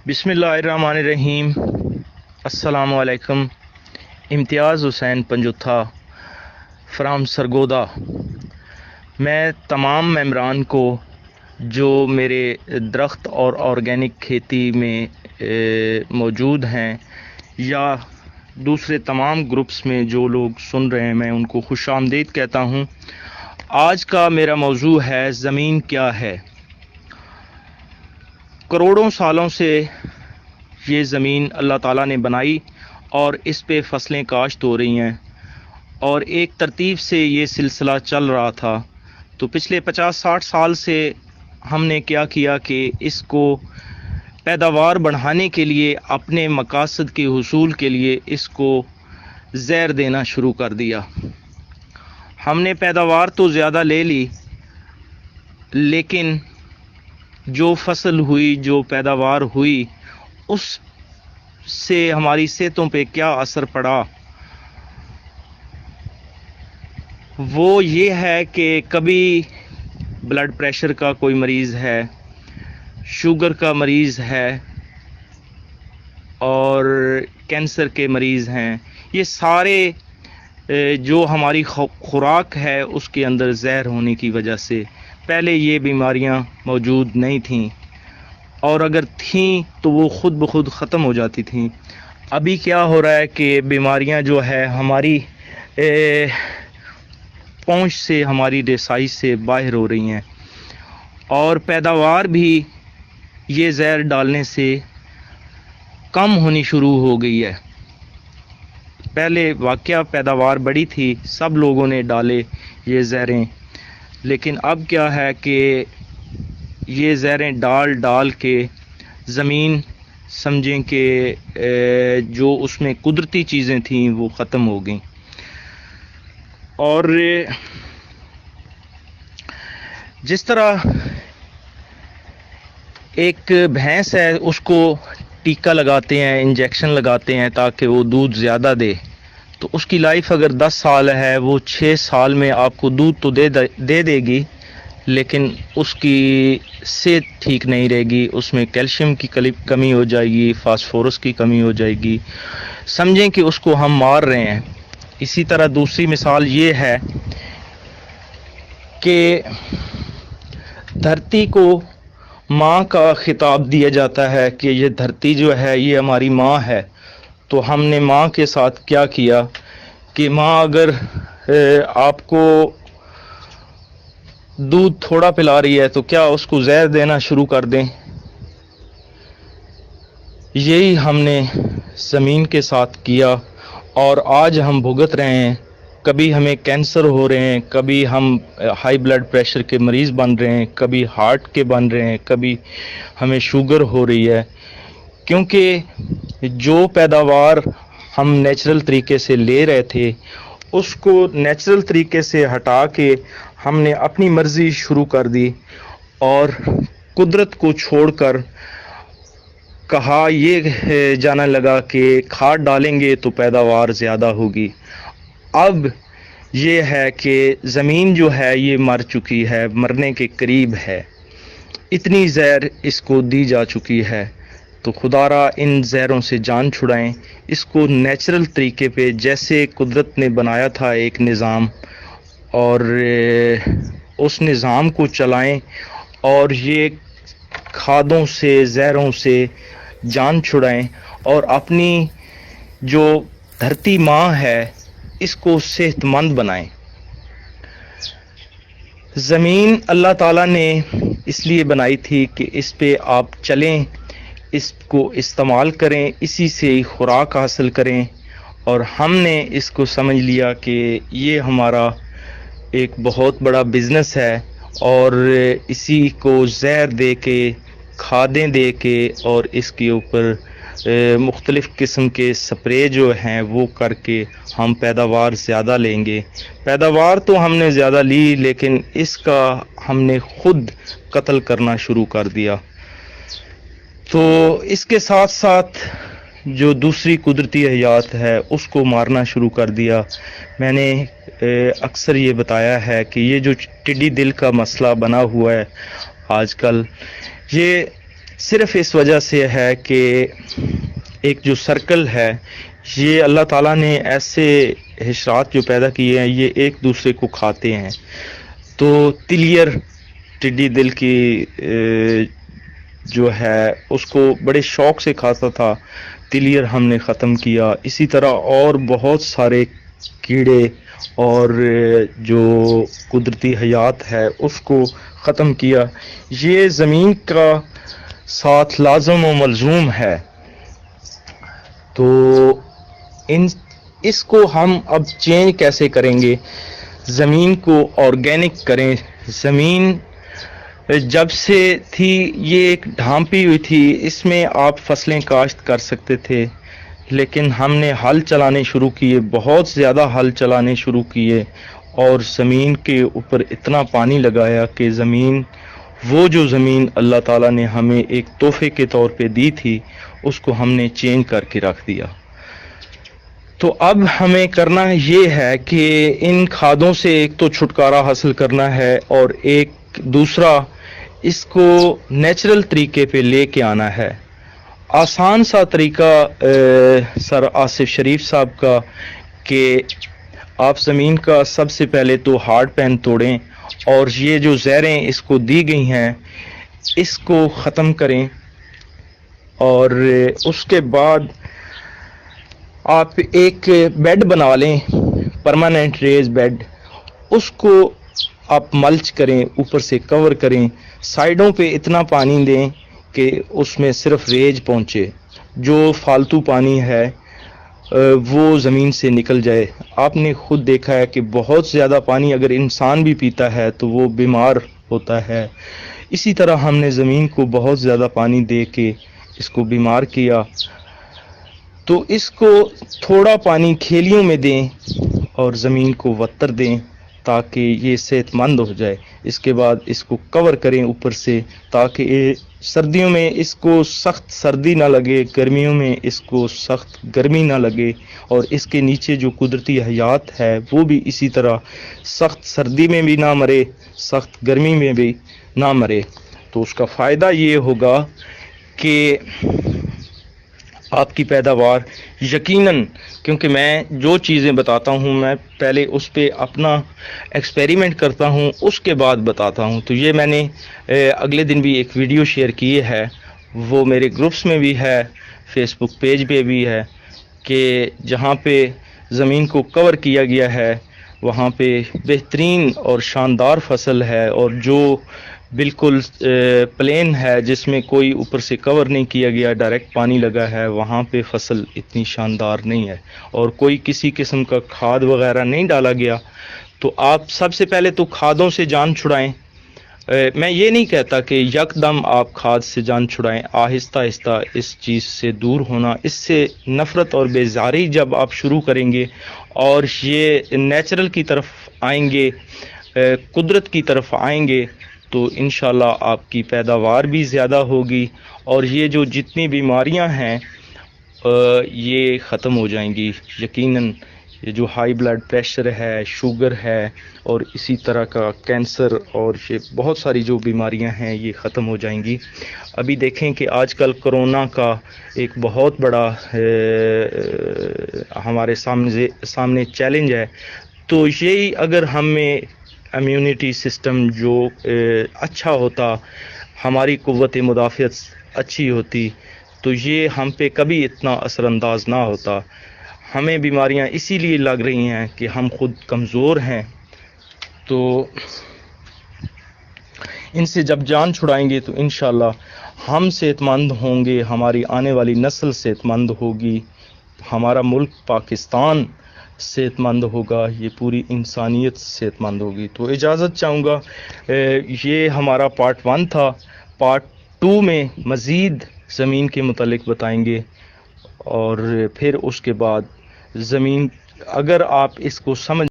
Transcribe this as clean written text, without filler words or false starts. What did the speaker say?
بسم اللہ الرحمن الرحیم۔ السلام علیکم۔ امتیاز حسین پنجوتھا فرام سرگودا۔ میں تمام ممبران کو جو میرے درخت اور آرگینک کھیتی میں موجود ہیں یا دوسرے تمام گروپس میں جو لوگ سن رہے ہیں، میں ان کو خوش آمدید کہتا ہوں۔ آج کا میرا موضوع ہے زمین کیا ہے۔ کروڑوں سالوں سے یہ زمین اللہ تعالیٰ نے بنائی اور اس پہ فصلیں کاشت ہو رہی ہیں، اور ایک ترتیب سے یہ سلسلہ چل رہا تھا۔ تو پچھلے 50-60 سال سے ہم نے کیا کیا کہ اس کو پیداوار بڑھانے کے لیے، اپنے مقاصد کے حصول کے لیے اس کو زہر دینا شروع کر دیا۔ ہم نے پیداوار تو زیادہ لے لی، لیکن جو فصل ہوئی، جو پیداوار ہوئی، اس سے ہماری صحتوں پہ کیا اثر پڑا وہ یہ ہے کہ کبھی بلڈ پریشر کا کوئی مریض ہے، شوگر کا مریض ہے، اور کینسر کے مریض ہیں۔ یہ سارے جو ہماری خوراک ہے اس کے اندر زہر ہونے کی وجہ سے، پہلے یہ بیماریاں موجود نہیں تھیں، اور اگر تھیں تو وہ خود بخود ختم ہو جاتی تھیں۔ ابھی کیا ہو رہا ہے کہ بیماریاں جو ہے ہماری پہنچ سے، ہماری رسائی سے باہر ہو رہی ہیں، اور پیداوار بھی یہ زہر ڈالنے سے کم ہونی شروع ہو گئی ہے۔ پہلے واقعہ پیداوار بڑی تھی، سب لوگوں نے ڈالے یہ زہریں، لیکن اب کیا ہے کہ یہ زہریں ڈال کے زمین سمجھیں کہ جو اس میں قدرتی چیزیں تھیں وہ ختم ہو گئیں۔ اور جس طرح ایک بھینس ہے، اس کو ٹیکہ لگاتے ہیں، انجیکشن لگاتے ہیں تاکہ وہ دودھ زیادہ دے، تو اس کی لائف اگر 10 سال ہے، وہ 6 سال میں آپ کو دودھ تو دے گی، لیکن اس کی صحت ٹھیک نہیں رہے گی، اس میں کیلشیم کی کمی ہو جائے گی، فاسفورس کی کمی ہو جائے گی، سمجھیں کہ اس کو ہم مار رہے ہیں۔ اسی طرح دوسری مثال یہ ہے کہ دھرتی کو ماں کا خطاب دیا جاتا ہے کہ یہ دھرتی جو ہے یہ ہماری ماں ہے، تو ہم نے ماں کے ساتھ کیا کیا کہ ماں اگر آپ کو دودھ تھوڑا پلا رہی ہے تو کیا اس کو زہر دینا شروع کر دیں؟ یہی ہم نے زمین کے ساتھ کیا، اور آج ہم بھگت رہے ہیں۔ کبھی ہمیں کینسر ہو رہے ہیں، کبھی ہم ہائی بلڈ پریشر کے مریض بن رہے ہیں، کبھی ہارٹ کے بن رہے ہیں، کبھی ہمیں شوگر ہو رہی ہے، کیونکہ جو پیداوار ہم نیچرل طریقے سے لے رہے تھے اس کو نیچرل طریقے سے ہٹا کے ہم نے اپنی مرضی شروع کر دی، اور قدرت کو چھوڑ کر کہا یہ جانا لگا کہ کھاد ڈالیں گے تو پیداوار زیادہ ہوگی۔ اب یہ ہے کہ زمین جو ہے یہ مر چکی ہے، مرنے کے قریب ہے، اتنی زہر اس کو دی جا چکی ہے۔ تو خدا را ان زہروں سے جان چھڑائیں، اس کو نیچرل طریقے پہ جیسے قدرت نے بنایا تھا ایک نظام، اور اس نظام کو چلائیں، اور یہ کھادوں سے، زہروں سے جان چھڑائیں، اور اپنی جو دھرتی ماں ہے اس کو صحت مند بنائیں۔ زمین اللہ تعالیٰ نے اس لیے بنائی تھی کہ اس پہ آپ چلیں، اس کو استعمال کریں، اسی سے خوراک حاصل کریں، اور ہم نے اس کو سمجھ لیا کہ یہ ہمارا ایک بہت بڑا بزنس ہے، اور اسی کو زہر دے کے، کھادیں دے کے، اور اس کے اوپر مختلف قسم کے سپرے جو ہیں وہ کر کے ہم پیداوار زیادہ لیں گے۔ پیداوار تو ہم نے زیادہ لی، لیکن اس کا ہم نے خود قتل کرنا شروع کر دیا۔ تو اس کے ساتھ ساتھ جو دوسری قدرتی حیات ہے اس کو مارنا شروع کر دیا۔ میں نے اکثر یہ بتایا ہے کہ یہ جو ٹڈی دل کا مسئلہ بنا ہوا ہے آج کل، یہ صرف اس وجہ سے ہے کہ ایک جو سرکل ہے یہ اللہ تعالیٰ نے ایسے حشرات جو پیدا کیے ہیں یہ ایک دوسرے کو کھاتے ہیں. تو تلیر ٹڈی دل کی جو ہے اس کو بڑے شوق سے کھاتا تھا، تلیر ہم نے ختم کیا. اسی طرح اور بہت سارے کیڑے اور جو قدرتی حیات ہے اس کو ختم کیا. یہ زمین کا ساتھ لازم و ملزوم ہے. تو اس کو ہم اب چینج کیسے کریں گے؟ زمین کو آرگینک کریں. زمین جب سے تھی یہ ایک ڈھانپی ہوئی تھی، اس میں آپ فصلیں کاشت کر سکتے تھے، لیکن ہم نے ہل چلانے شروع کیے، بہت زیادہ ہل چلانے شروع کیے اور زمین کے اوپر اتنا پانی لگایا کہ زمین، وہ جو زمین اللہ تعالیٰ نے ہمیں ایک تحفے کے طور پہ دی تھی، اس کو ہم نے چینج کر کے رکھ دیا. تو اب ہمیں کرنا یہ ہے کہ ان کھادوں سے ایک تو چھٹکارا حاصل کرنا ہے اور ایک دوسرا اس کو نیچرل طریقے پہ لے کے آنا ہے. آسان سا طریقہ سر آصف شریف صاحب کا کہ آپ زمین کا سب سے پہلے تو ہارڈ پین توڑیں اور یہ جو زہریں اس کو دی گئی ہیں اس کو ختم کریں، اور اس کے بعد آپ ایک بیڈ بنا لیں، پرماننٹ ریز بیڈ، اس کو آپ ملچ کریں، اوپر سے کور کریں، سائیڈوں پہ اتنا پانی دیں کہ اس میں صرف ریج پہنچے، جو فالتو پانی ہے وہ زمین سے نکل جائے. آپ نے خود دیکھا ہے کہ بہت زیادہ پانی اگر انسان بھی پیتا ہے تو وہ بیمار ہوتا ہے. اسی طرح ہم نے زمین کو بہت زیادہ پانی دے کے اس کو بیمار کیا. تو اس کو تھوڑا پانی کھیلیوں میں دیں اور زمین کو وتر دیں تاکہ یہ صحت مند ہو جائے. اس کے بعد اس کو کور کریں اوپر سے تاکہ سردیوں میں اس کو سخت سردی نہ لگے، گرمیوں میں اس کو سخت گرمی نہ لگے، اور اس کے نیچے جو قدرتی حیات ہے وہ بھی اسی طرح سخت سردی میں بھی نہ مرے، سخت گرمی میں بھی نہ مرے. تو اس کا فائدہ یہ ہوگا کہ آپ کی پیداوار یقیناً، کیونکہ میں جو چیزیں بتاتا ہوں میں پہلے اس پہ اپنا ایکسپیریمنٹ کرتا ہوں، اس کے بعد بتاتا ہوں. تو یہ میں نے اگلے دن بھی ایک ویڈیو شیئر کی ہے، وہ میرے گروپس میں بھی ہے، فیس بک پیج پہ بھی ہے، کہ جہاں پہ زمین کو کور کیا گیا ہے وہاں پہ بہترین اور شاندار فصل ہے، اور جو بالکل پلین ہے جس میں کوئی اوپر سے کور نہیں کیا گیا، ڈائریکٹ پانی لگا ہے، وہاں پہ فصل اتنی شاندار نہیں ہے اور کوئی کسی قسم کا کھاد وغیرہ نہیں ڈالا گیا. تو آپ سب سے پہلے تو کھادوں سے جان چھڑائیں. میں یہ نہیں کہتا کہ یکدم آپ کھاد سے جان چھڑائیں، آہستہ آہستہ اس چیز سے دور ہونا، اس سے نفرت اور بیزاری جب آپ شروع کریں گے اور یہ نیچرل کی طرف آئیں گے، قدرت کی طرف آئیں گے، تو انشاءاللہ آپ کی پیداوار بھی زیادہ ہوگی اور یہ جو جتنی بیماریاں ہیں یہ ختم ہو جائیں گی یقیناً. یہ جو ہائی بلڈ پریشر ہے، شوگر ہے، اور اسی طرح کا کینسر اور یہ بہت ساری جو بیماریاں ہیں یہ ختم ہو جائیں گی. ابھی دیکھیں کہ آج کل کرونا کا ایک بہت بڑا ہمارے سامنے چیلنج ہے. تو یہی اگر ہمیں امیونٹی سسٹم جو اچھا ہوتا، ہماری قوت مدافعت اچھی ہوتی، تو یہ ہم پہ کبھی اتنا اثر انداز نہ ہوتا. ہمیں بیماریاں اسی لیے لگ رہی ہیں کہ ہم خود کمزور ہیں. تو ان سے جب جان چھڑائیں گے تو انشاءاللہ ہم صحت مند ہوں گے، ہماری آنے والی نسل صحت مند ہوگی، ہمارا ملک پاکستان صحت مند ہوگا، یہ پوری انسانیت صحت مند ہوگی. تو اجازت چاہوں گا، یہ ہمارا پارٹ 1 تھا. پارٹ 2 میں مزید زمین کے متعلق بتائیں گے، اور پھر اس کے بعد زمین اگر آپ اس کو سمجھ